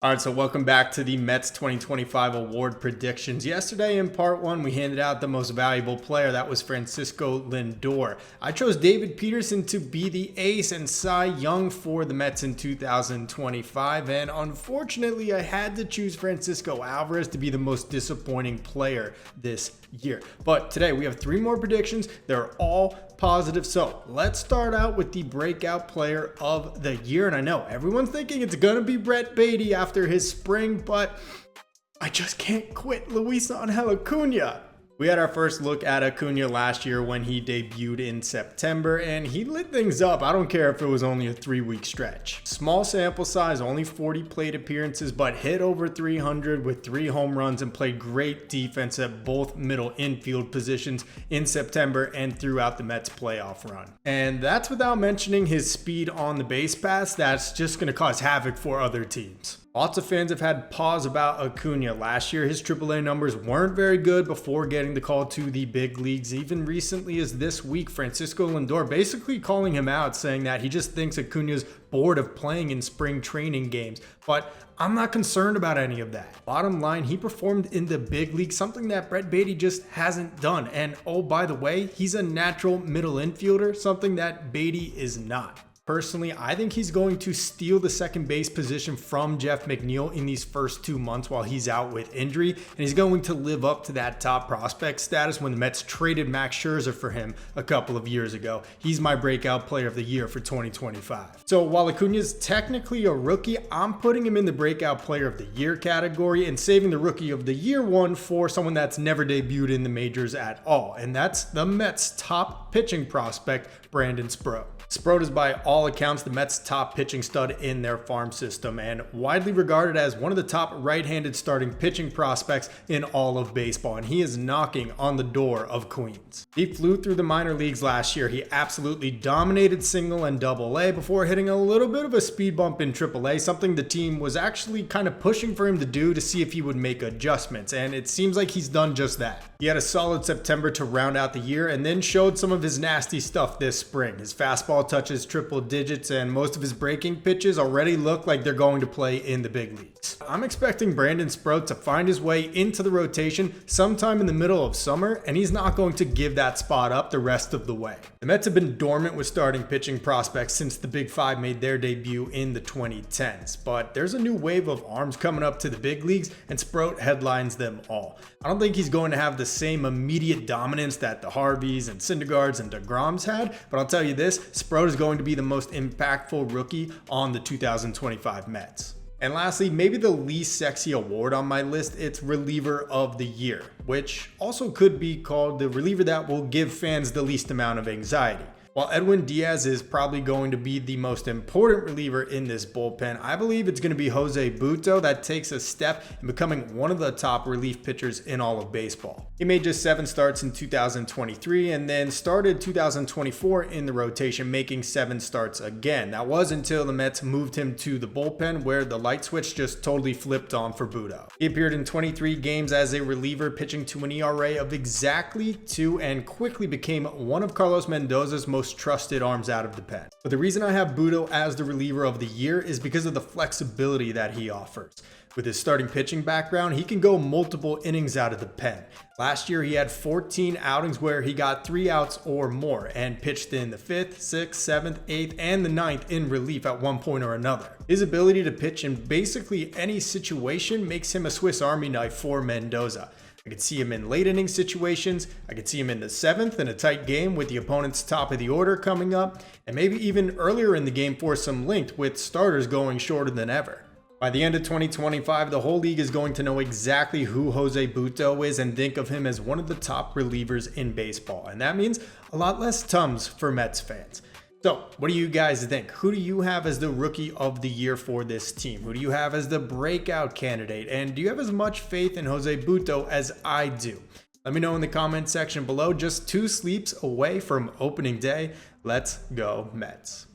All right, so welcome back to the Mets 2025 award predictions. Yesterday in part one, we handed out the most valuable player. That was Francisco Lindor. I chose David Peterson to be the ace and Cy Young for the Mets in 2025. And unfortunately, I had to choose Francisco Alvarez to be the most disappointing player this year. But today we have three more predictions. They're all positive. So let's start out with the breakout player of the year. And I know everyone's thinking it's going to be Brett Baty after his spring, but I just can't quit Luis Angel Acuna. We had our first look at Acuna last year when he debuted in September, and he lit things up. I don't care if it was only a 3-week stretch. Small sample size, only 40 plate appearances, but hit over 300 with 3 home runs and played great defense at both middle infield positions in September and throughout the Mets playoff run. And that's without mentioning his speed on the base paths. That's just going to cause havoc for other teams. Lots of fans have had pause about Acuna. Last year, his AAA numbers weren't very good before getting the call to the big leagues. Even recently as this week, Francisco Lindor basically calling him out, saying that he just thinks Acuna's bored of playing in spring training games. But I'm not concerned about any of that. Bottom line, he performed in the big league, something that Brett Baty just hasn't done. And oh, by the way, he's a natural middle infielder, something that Baty is not. Personally, I think he's going to steal the second base position from Jeff McNeil in these first 2 months while he's out with injury, and he's going to live up to that top prospect status when the Mets traded Max Scherzer for him a couple of years ago. He's my breakout player of the year for 2025. So while Acuna is technically a rookie, I'm putting him in the breakout player of the year category and saving the rookie of the year one for someone that's never debuted in the majors at all, and that's the Mets' top pitching prospect, Brandon Sproat. Sproat is by all accounts the Mets' top pitching stud in their farm system and widely regarded as one of the top right-handed starting pitching prospects in all of baseball, and he is knocking on the door of Queens. He flew through the minor leagues last year. He absolutely dominated single and double A before hitting a little bit of a speed bump in triple A, something the team was actually kind of pushing for him to do to see if he would make adjustments, and it seems like he's done just that. He had a solid September to round out the year and then showed some of his nasty stuff this spring. His fastball touches triple digits and most of his breaking pitches already look like they're going to play in the big leagues. I'm expecting Brandon Sproat to find his way into the rotation sometime in the middle of summer, and he's not going to give that spot up the rest of the way. The Mets have been dormant with starting pitching prospects since the Big Five made their debut in the 2010s, but there's a new wave of arms coming up to the big leagues, and Sproat headlines them all. I don't think he's going to have the same immediate dominance that the Harveys and Syndergaards and DeGroms had, but I'll tell you this, Sproat is going to be the most impactful rookie on the 2025 Mets. And lastly, maybe the least sexy award on my list, it's reliever of the year, which also could be called the reliever that will give fans the least amount of anxiety. While Edwin Diaz is probably going to be the most important reliever in this bullpen, I believe it's going to be Jose Butto that takes a step in becoming one of the top relief pitchers in all of baseball. He made just 7 starts in 2023 and then started 2024 in the rotation, making 7 starts again. That was until the Mets moved him to the bullpen, where the light switch just totally flipped on for Butto. He appeared in 23 games as a reliever, pitching to an ERA of exactly 2, and quickly became one of Carlos Mendoza's most trusted arms out of the pen. But the reason I have Butto as the reliever of the year is because of the flexibility that he offers. With his starting pitching background, he can go multiple innings out of the pen. Last year, he had 14 outings where he got 3 outs or more and pitched in the 5th, 6th, 7th, 8th, and the 9th in relief at one point or another. His ability to pitch in basically any situation makes him a Swiss Army knife for Mendoza. I could see him in late inning situations. I could see him in the 7th in a tight game with the opponent's top of the order coming up, and maybe even earlier in the game for some length with starters going shorter than ever. By the end of 2025, the whole league is going to know exactly who Jose Butto is and think of him as one of the top relievers in baseball, and that means a lot less Tums for Mets fans. So, what do you guys think? Who do you have as the rookie of the year for this team? Who do you have as the breakout candidate? And do you have as much faith in Jose Butto as I do? Let me know in the comment section below. Just 2 sleeps away from opening day. Let's go Mets.